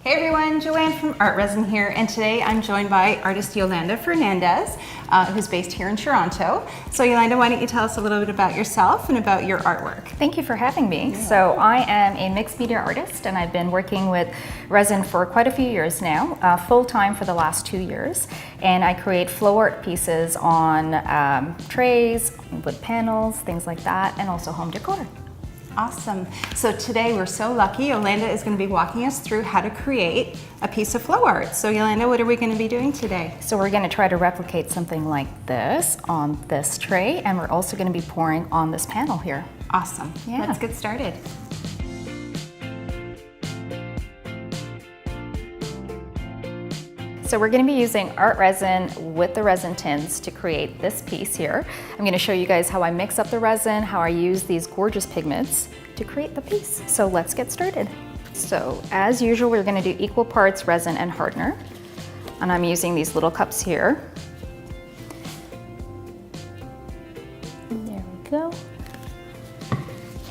Hey everyone, Joanne from Art Resin here, and today I'm joined by artist Yolanda Fernandez, who's based here in Toronto. So Yolanda, why don't you tell us a little bit about yourself and about your artwork? Thank you for having me. So I am a mixed media artist, and I've been working with resin for quite a few years now, full-time for the last 2 years. And I create flow art pieces on trays, wood panels, things like that, and also home decor. Awesome. So today we're so lucky. Yolanda is going to be walking us through how to create a piece of flow art. So Yolanda, what are we going to be doing today? So we're going to try to replicate something like this on this tray, and we're also going to be pouring on this panel here. Awesome. Yeah. Let's get started. So we're going to be using art resin with the resin tints to create this piece here. I'm going to show you guys how I mix up the resin, how I use these gorgeous pigments to create the piece. So let's get started. So as usual, we're going to do equal parts resin and hardener. And I'm using these little cups here. And there we go.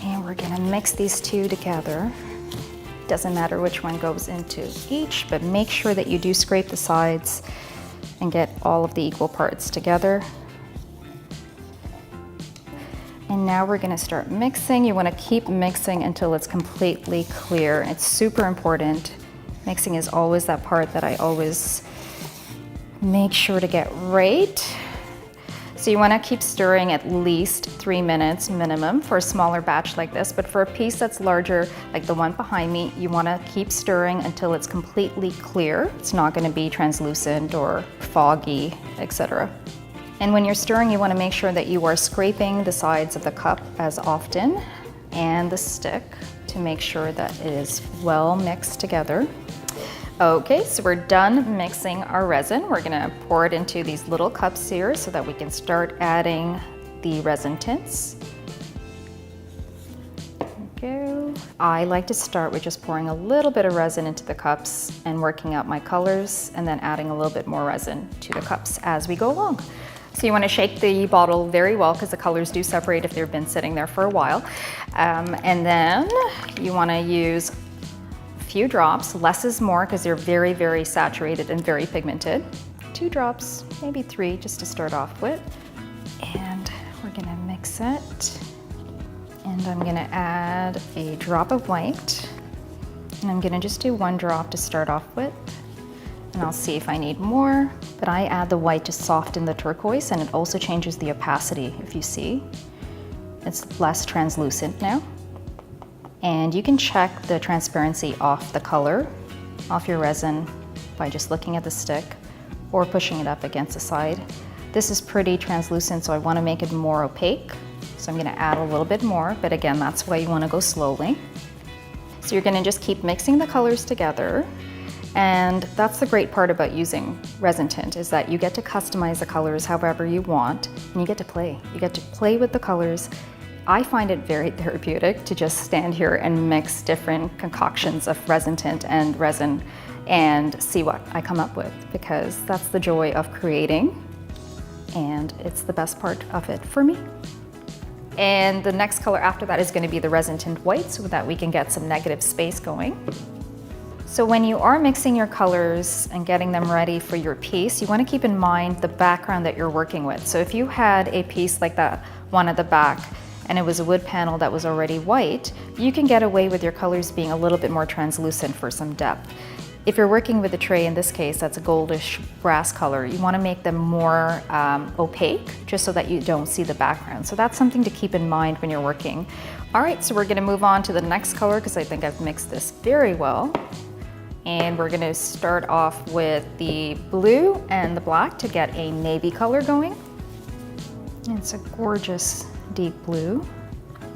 And we're going to mix these two together. Doesn't matter which one goes into each, but make sure that you do scrape the sides and get all of the equal parts together. And now we're going to start mixing. You want to keep mixing until it's completely clear. It's super important. Mixing is always that part that I always make sure to get right. So you want to keep stirring at least 3 minutes minimum for a smaller batch like this, but for a piece that's larger, like the one behind me, you want to keep stirring until it's completely clear. It's not going to be translucent or foggy, etc. And when you're stirring, you want to make sure that you are scraping the sides of the cup as often and the stick to make sure that it is well mixed together. Okay, so we're done mixing our resin. We're gonna pour it into these little cups here so that we can start adding the resin tints. There we go. I like to start with just pouring a little bit of resin into the cups and working out my colors, and then adding a little bit more resin to the cups as we go along. So you want to shake the bottle very well because the colors do separate if they've been sitting there for a while. And then you want to use few drops. Less is more because they're very, very saturated and very pigmented. 2 drops, maybe 3, just to start off with. And we're gonna mix it. And I'm gonna add a drop of white. And I'm gonna just do 1 drop to start off with. And I'll see if I need more. But I add the white to soften the turquoise, and it also changes the opacity, if you see. It's less translucent now. And you can check the transparency off the color, off your resin, by just looking at the stick or pushing it up against the side. This is pretty translucent, so I want to make it more opaque. So I'm going to add a little bit more, but again, that's why you want to go slowly. So you're going to just keep mixing the colors together. And that's the great part about using resin tint, is that you get to customize the colors however you want, and you get to play. You get to play with the colors. I find it very therapeutic to just stand here and mix different concoctions of resin tint and resin and see what I come up with, because that's the joy of creating, and it's the best part of it for me. And the next color after that is going to be the resin tint white, so that we can get some negative space going. So when you are mixing your colors and getting them ready for your piece, you want to keep in mind the background that you're working with. So if you had a piece like that one at the back, and it was a wood panel that was already white, you can get away with your colors being a little bit more translucent for some depth. If you're working with a tray, in this case, that's a goldish brass color, you want to make them more opaque, just so that you don't see the background. So that's something to keep in mind when you're working. All right, so we're going to move on to the next color because I think I've mixed this very well. And we're going to start off with the blue and the black to get a navy color going. It's a gorgeous deep blue,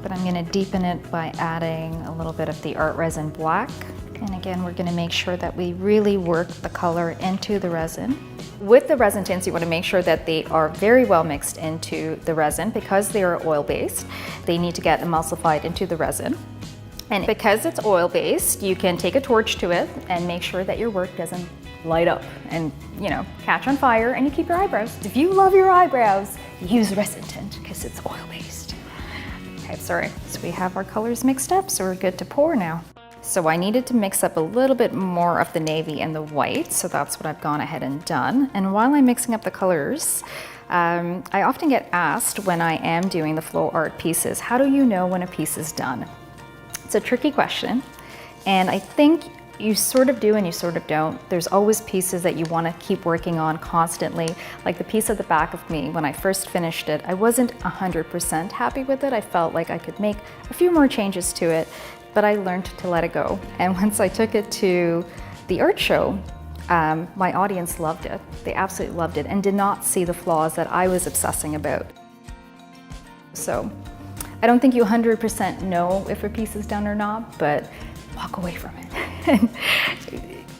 but I'm going to deepen it by adding a little bit of the art resin black. And again, we're going to make sure that we really work the color into the resin. With the resin tints, you want to make sure that they are very well mixed into the resin. Because they are oil-based, they need to get emulsified into the resin. And because it's oil-based, you can take a torch to it and make sure that your work doesn't light up and, catch on fire, and you keep your eyebrows. If you love your eyebrows, use resin tint because it's oil-based. Okay, sorry. So we have our colors mixed up, so we're good to pour now. So I needed to mix up a little bit more of the navy and the white, so that's what I've gone ahead and done. And while I'm mixing up the colors, I often get asked when I am doing the flow art pieces, how do you know when a piece is done? It's a tricky question, and I think you sort of do and you sort of don't. There's always pieces that you want to keep working on constantly. Like the piece at the back of me, when I first finished it, I wasn't 100% happy with it. I felt like I could make a few more changes to it, but I learned to let it go. And once I took it to the art show, my audience loved it. They absolutely loved it and did not see the flaws that I was obsessing about. So I don't think you 100% know if a piece is done or not, but walk away from it.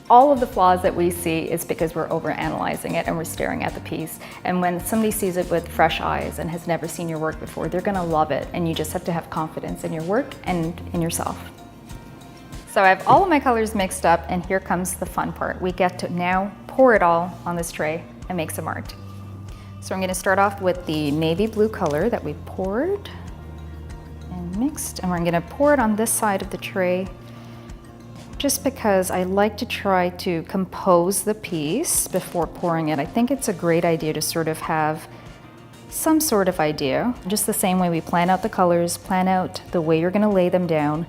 All of the flaws that we see is because we're overanalyzing it and we're staring at the piece. And when somebody sees it with fresh eyes and has never seen your work before, they're gonna love it, and you just have to have confidence in your work and in yourself. So I have all of my colors mixed up, and here comes the fun part. We get to now pour it all on this tray and make some art. So I'm gonna start off with the navy blue color that we poured and mixed, and we're gonna pour it on this side of the tray just because I like to try to compose the piece before pouring it. I think it's a great idea to sort of have some sort of idea, just the same way we plan out the colors, plan out the way you're gonna lay them down.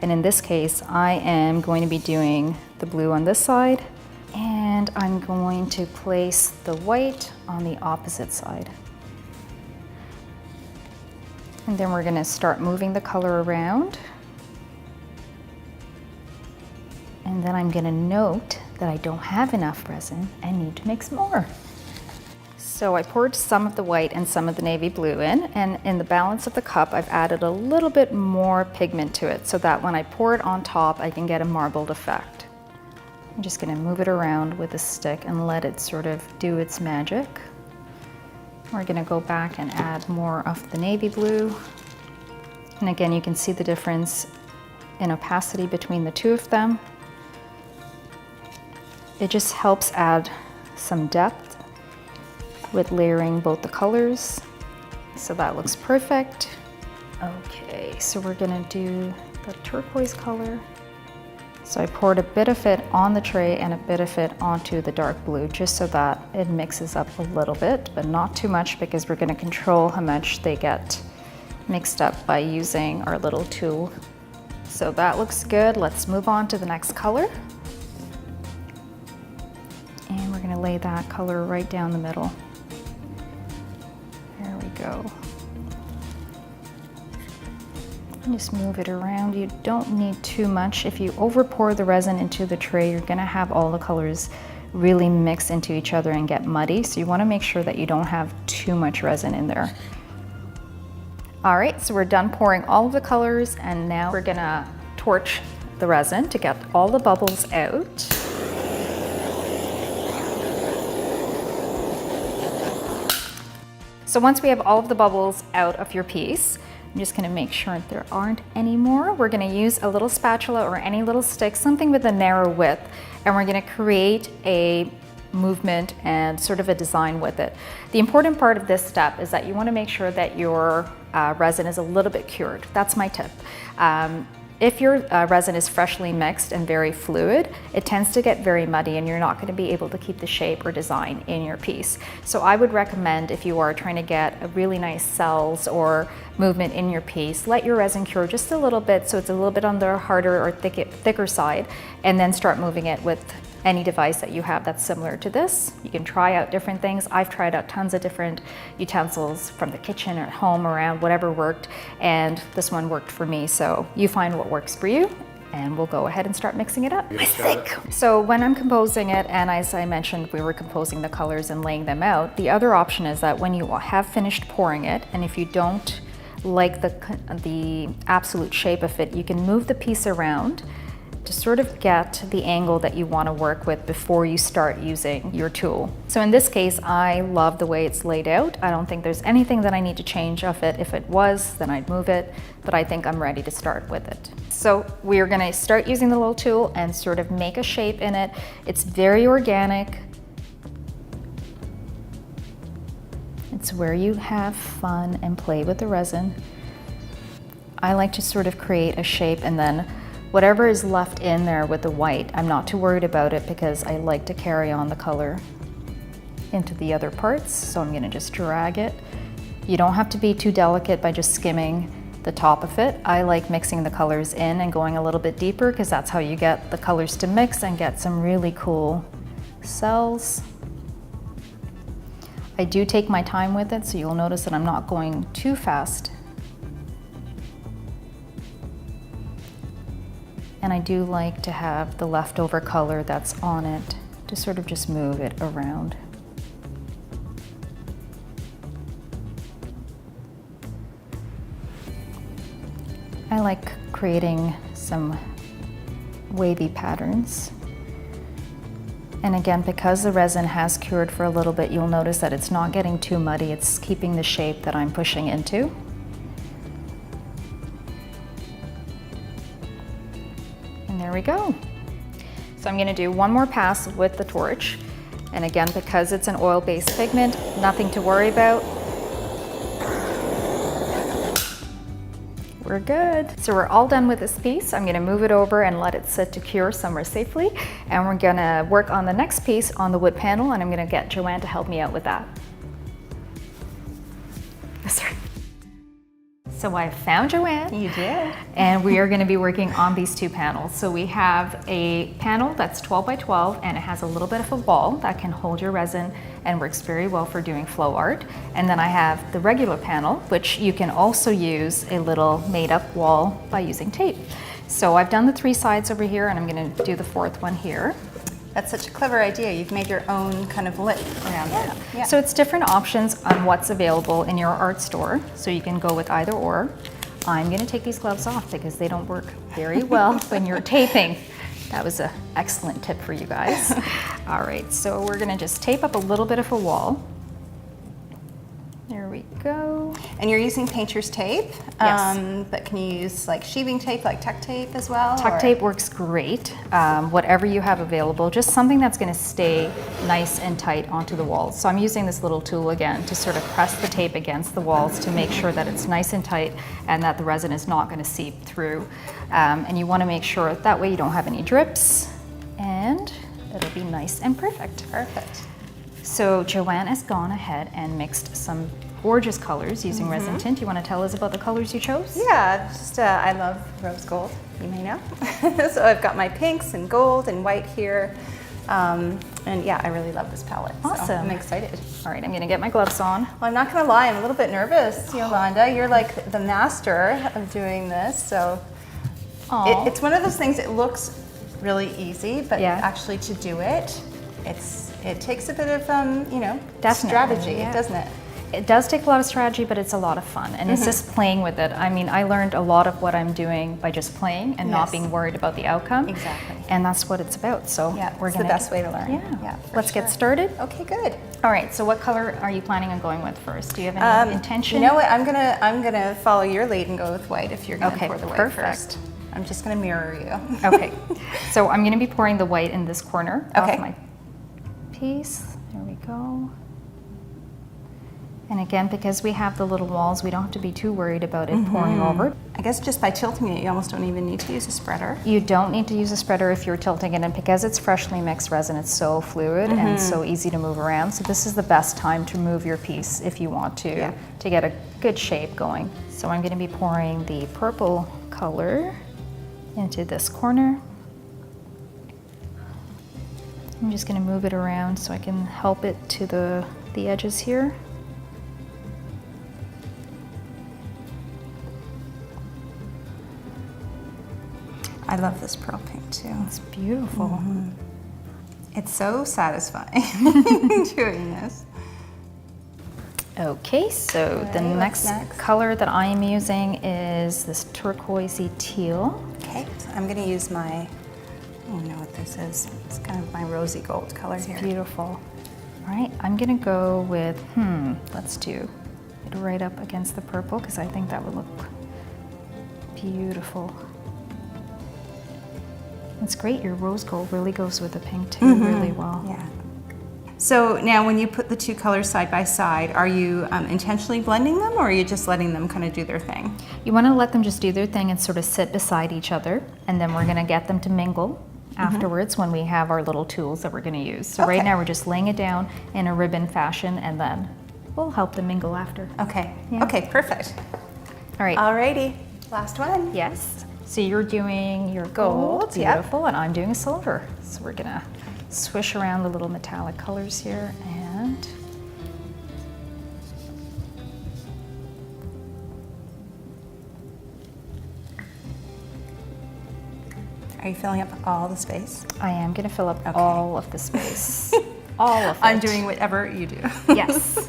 And in this case, I am going to be doing the blue on this side, and I'm going to place the white on the opposite side. And then we're gonna start moving the color around. And then I'm gonna note that I don't have enough resin and need to mix more. So I poured some of the white and some of the navy blue in, and in the balance of the cup, I've added a little bit more pigment to it so that when I pour it on top, I can get a marbled effect. I'm just gonna move it around with a stick and let it sort of do its magic. We're gonna go back and add more of the navy blue. And again, you can see the difference in opacity between the two of them. It just helps add some depth with layering both the colors. So that looks perfect. Okay, so we're gonna do the turquoise color. So I poured a bit of it on the tray and a bit of it onto the dark blue, just so that it mixes up a little bit, but not too much, because we're gonna control how much they get mixed up by using our little tool. So that looks good. Let's move on to the next color. And we're gonna lay that color right down the middle. There we go. And just move it around. You don't need too much. If you over pour the resin into the tray, you're gonna have all the colors really mix into each other and get muddy. So you wanna make sure that you don't have too much resin in there. All right, so we're done pouring all of the colors, and now we're gonna torch the resin to get all the bubbles out. So once we have all of the bubbles out of your piece, I'm just gonna make sure there aren't any more. We're gonna use a little spatula or any little stick, something with a narrow width, and we're gonna create a movement and sort of a design with it. The important part of this step is that you wanna make sure that your resin is a little bit cured. That's my tip. If your resin is freshly mixed and very fluid, it tends to get very muddy and you're not going to be able to keep the shape or design in your piece. So I would recommend, if you are trying to get a really nice cells or movement in your piece, let your resin cure just a little bit, so it's a little bit on the harder or thicker side, and then start moving it with any device that you have that's similar to this. You can try out different things. I've tried out tons of different utensils from the kitchen or at home, around, whatever worked, and this one worked for me. So you find what works for you, and we'll go ahead and start mixing it up. I think. So when I'm composing it, and as I mentioned, we were composing the colors and laying them out, the other option is that when you have finished pouring it, and if you don't like the absolute shape of it, you can move the piece around to sort of get the angle that you want to work with before you start using your tool. So in this case, I love the way it's laid out. I don't think there's anything that I need to change of it. If it was, then I'd move it, but I think I'm ready to start with it. So we're gonna start using the little tool and sort of make a shape in it. It's very organic. It's where you have fun and play with the resin. I like to sort of create a shape, and then Whatever is left in there with the white, I'm not too worried about it because I like to carry on the color into the other parts. So I'm gonna just drag it. You don't have to be too delicate by just skimming the top of it. I like mixing the colors in and going a little bit deeper because that's how you get the colors to mix and get some really cool cells. I do take my time with it, so you'll notice that I'm not going too fast. And I do like to have the leftover color that's on it to sort of just move it around. I like creating some wavy patterns. And again, because the resin has cured for a little bit, you'll notice that it's not getting too muddy. It's keeping the shape that I'm pushing into. And there we go. So I'm gonna do one more pass with the torch. And again, because it's an oil-based pigment, nothing to worry about. We're good. So we're all done with this piece. I'm gonna move it over and let it sit to cure somewhere safely. And we're gonna work on the next piece on the wood panel, and I'm gonna get Joanne to help me out with that. Sorry. So I found Joanne. You did. And we are gonna be working on these two panels. So we have a panel that's 12 by 12, and it has a little bit of a wall that can hold your resin and works very well for doing flow art. And then I have the regular panel, which you can also use a little made up wall by using tape. So I've done the 3 sides over here, and I'm gonna do the 4th one here. That's such a clever idea. You've made your own kind of lip around it. Yeah. So it's different options on what's available in your art store. So you can go with either or. I'm gonna take these gloves off because they don't work very well when you're taping. That was an excellent tip for you guys. All right, so we're gonna just tape up a little bit of a wall. There we go. And you're using painter's tape, Yes. but can you use like sheathing tape, like tuck tape as well? Tuck or? tape works great. Whatever you have available, just something that's gonna stay nice and tight onto the walls. So I'm using this little tool again to sort of press the tape against the walls to make sure that it's nice and tight and that the resin is not gonna seep through. And you wanna make sure that way you don't have any drips and it'll be nice and perfect. Perfect. So Joanne has gone ahead and mixed some gorgeous colors using resin tint. You want to tell us about the colors you chose? Yeah, just I love rose gold, you may know. So I've got my pinks and gold and white here. And yeah, I really love this palette. Awesome. So I'm excited. All right, I'm going to get my gloves on. Well, I'm not gonna lie, I'm a little bit nervous, Yolanda. You're like the master of doing this. So Aw. it's one of those things, it looks really easy, but Yeah. actually to do it, it takes a bit of, you know, Definitely, strategy, yeah. doesn't it? It does take a lot of strategy, but it's a lot of fun. And it's just playing with it. I mean, I learned a lot of what I'm doing by just playing and not Yes. being worried about the outcome. Exactly. And that's what it's about. So Yeah, we're it's gonna the best way to learn. Yeah. for Let's sure. get started. Okay, good. All right, so what color are you planning on going with first? Do you have any intention? You know what? I'm gonna follow your lead and go with white if you're gonna Okay, pour the white perfect. first. I'm just gonna mirror you. Okay, so I'm gonna be pouring the white in this corner Okay. of my piece. There we go. And again, because we have the little walls, we don't have to be too worried about it pouring over. I guess just by tilting it, you almost don't even need to use a spreader. You don't need to use a spreader if you're tilting it, and because it's freshly mixed resin, it's so fluid and so easy to move around. So this is the best time to move your piece if you want to get a good shape going. So I'm gonna be pouring the purple color into this corner. I'm just gonna move it around so I can help it to the edges here. I love this pearl pink too. It's beautiful. It's so satisfying doing this. Okay, so the Alright, next what's next? color that I am using is this turquoisey teal. Okay, so I'm gonna use my, I don't know what this is. It's kind of my rosy gold color here. Beautiful. All right, I'm gonna go with, let's do it right up against the purple because I think that would look beautiful. It's great, your rose gold really goes with the pink too really well. Yeah. So now when you put the two colors side by side, are you intentionally blending them, or are you just letting them kind of do their thing? You want to let them just do their thing and sort of sit beside each other, and then we're going to get them to mingle afterwards when we have our little tools that we're going to use. So right now we're just laying it down in a ribbon fashion, and then we'll help them mingle after. Okay, Yeah. okay, perfect. All right. Alrighty, last one. Yes. So you're doing your gold, Yep. beautiful, and I'm doing a silver. So we're going to swish around the little metallic colors here, and Are you filling up all the space? I am going to fill up all of the space. All of it. I'm doing whatever you do. Yes.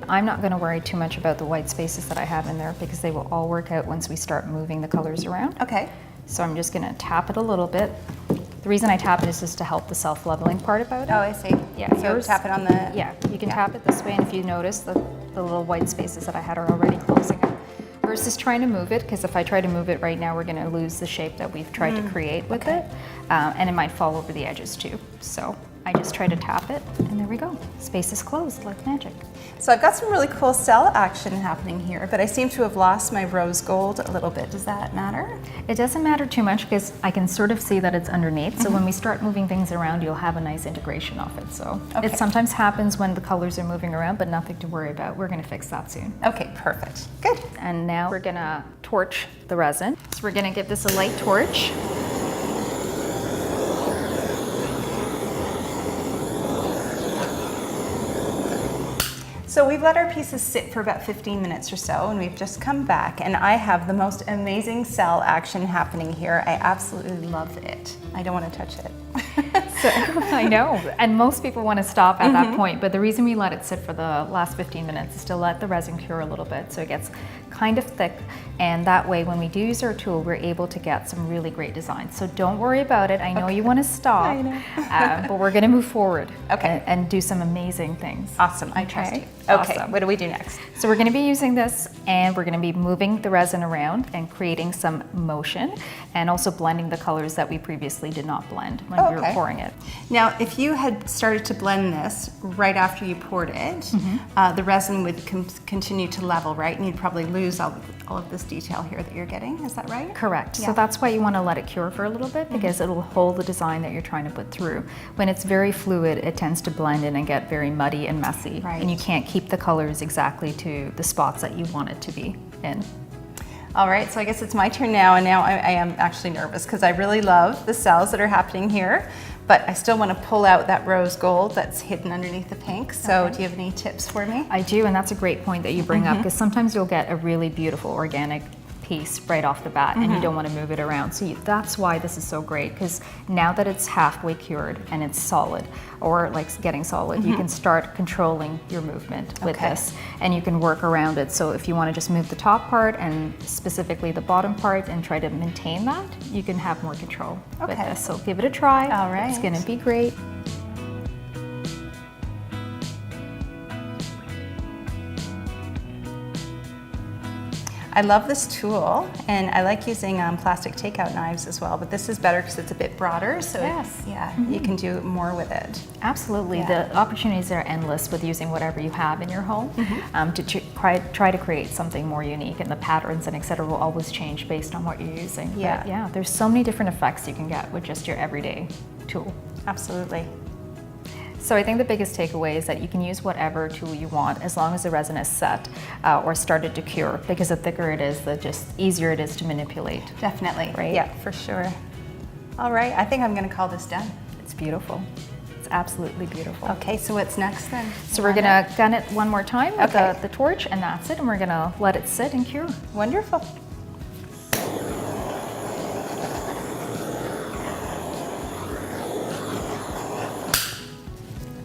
I'm not going to worry too much about the white spaces that I have in there because they will all work out once we start moving the colors around. Okay. So I'm just going to tap it a little bit. The reason I tap it is just to help the self-leveling part about it. Oh, I see. Yeah, So yours- tap it on the... Yeah, you can tap it this way, and if you notice, the little white spaces that I had are already closing up. Versus trying to move it, because if I try to move it right now, we're going to lose the shape that we've tried to create with it, and it might fall over the edges too. So I just try to tap it, and there we go. Space is closed like magic. So I've got some really cool cell action happening here, but I seem to have lost my rose gold a little bit. Does that matter? It doesn't matter too much because I can sort of see that it's underneath. So when we start moving things around, you'll have a nice integration of it. So it sometimes happens when the colors are moving around, but nothing to worry about. We're going to fix that soon. Okay, perfect. Good. And now we're going to torch the resin. So we're going to give this a light torch. So we've let our pieces sit for about 15 minutes or so, and we've just come back, and I have the most amazing cell action happening here. I absolutely love it. I don't want to touch it. So, I know, and most people want to stop at that point, but the reason we let it sit for the last 15 minutes is to let the resin cure a little bit so it gets kind of thick, and that way when we do use our tool, we're able to get some really great designs. So don't worry about it. I know you want to stop, I know. but we're going to move forward Okay. and do some amazing things. Awesome, I trust you. Okay. Okay, what do we do next? So we're going to be using this, and we're going to be moving the resin around and creating some motion, and also blending the colors that we previously did not blend when we were Okay. pouring it. Now, if you had started to blend this right after you poured it, the resin would continue to level, right? And you'd probably lose all of this detail here that you're getting. Is that right? Correct. Yeah. So that's why you want to let it cure for a little bit, because it'll hold the design that you're trying to put through. When it's very fluid, it tends to blend in and get very muddy and messy. Right. And you can't keep the colors exactly to the spots that you want it to be in. All right, so I guess it's my turn now, and now I am actually nervous because I really love the cells that are happening here, but I still want to pull out that rose gold that's hidden underneath the pink. So do you have any tips for me? I do, and that's a great point that you bring up, because sometimes you'll get a really beautiful organic piece right off the bat, and you don't want to move it around. So that's why this is so great, because now that it's halfway cured and it's solid, or like getting solid, you can start controlling your movement with this, and you can work around it. So if you want to just move the top part and specifically the bottom part and try to maintain that, you can have more control with this. So give it a try. All right. It's going to be great. I love this tool, and I like using plastic takeout knives as well, but this is better because it's a bit broader, so Yes. you can do more with it. Absolutely. Yeah. The opportunities are endless with using whatever you have in your home to try to create something more unique, and the patterns and et cetera will always change based on what you're using. Yeah. But yeah, there's so many different effects you can get with just your everyday tool. Absolutely. So I think the biggest takeaway is that you can use whatever tool you want as long as the resin is set or started to cure, because the thicker it is, the just easier it is to manipulate. Definitely. Right? Yeah, for sure. All right, I think I'm going to call this done. It's beautiful. It's absolutely beautiful. Okay, so what's next then? So we're gonna gun it one more time with Okay. the torch, and that's it, and we're gonna let it sit and cure. Wonderful.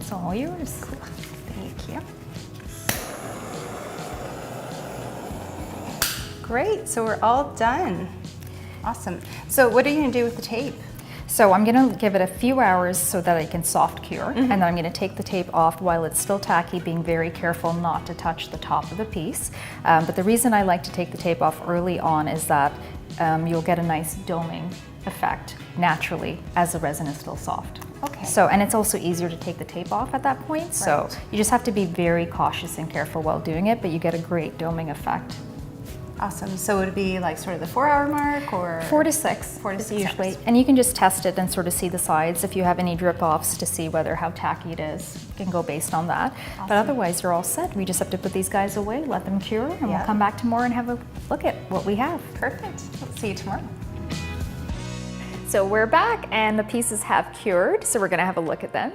It's all yours. Thank you. Great, so we're all done. Awesome. So what are you going to do with the tape? So I'm gonna give it a few hours so that it can soft cure, and then I'm gonna take the tape off while it's still tacky, being very careful not to touch the top of the piece. But the reason I like to take the tape off early on is that you'll get a nice doming effect naturally as the resin is still soft. Okay. So, and it's also easier to take the tape off at that point. So Right. you just have to be very cautious and careful while doing it, but you get a great doming effect. Awesome. So would it be like sort of the 4-hour mark or? 4 to 6 4 to is 6 usually, hours. and you can just test it and sort of see the sides if you have any drip offs to see whether how tacky it is. You can go based on that. Awesome. But otherwise you're all set. We just have to put these guys away, let them cure, and Yeah. we'll come back tomorrow and have a look at what we have. Perfect. We'll see you tomorrow. So we're back and the pieces have cured, so we're gonna have a look at them.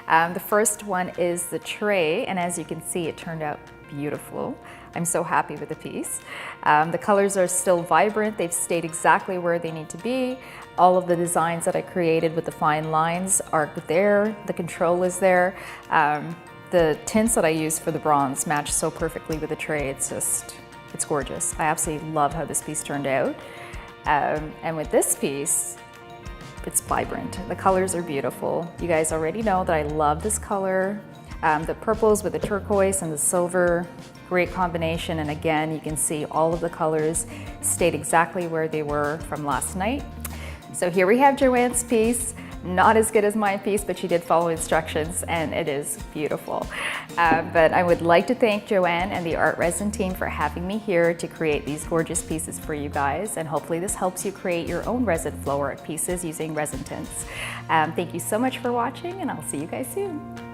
The first one is the tray, and as you can see, it turned out beautiful. I'm so happy with the piece. The colors are still vibrant. They've stayed exactly where they need to be. All of the designs that I created with the fine lines are there. The control is there. The tints that I used for the bronze match so perfectly with the tray. It's gorgeous. I absolutely love how this piece turned out. And with this piece, it's vibrant. The colors are beautiful. You guys already know that I love this color. The purples with the turquoise and the silver, great combination. And again, you can see all of the colors stayed exactly where they were from last night. So here we have Joanne's piece. Not as good as my piece, but she did follow instructions and it is beautiful. But I would like to thank Joanne and the Art Resin team for having me here to create these gorgeous pieces for you guys. And hopefully this helps you create your own resin flow art pieces using resin tints. Thank you so much for watching and I'll see you guys soon.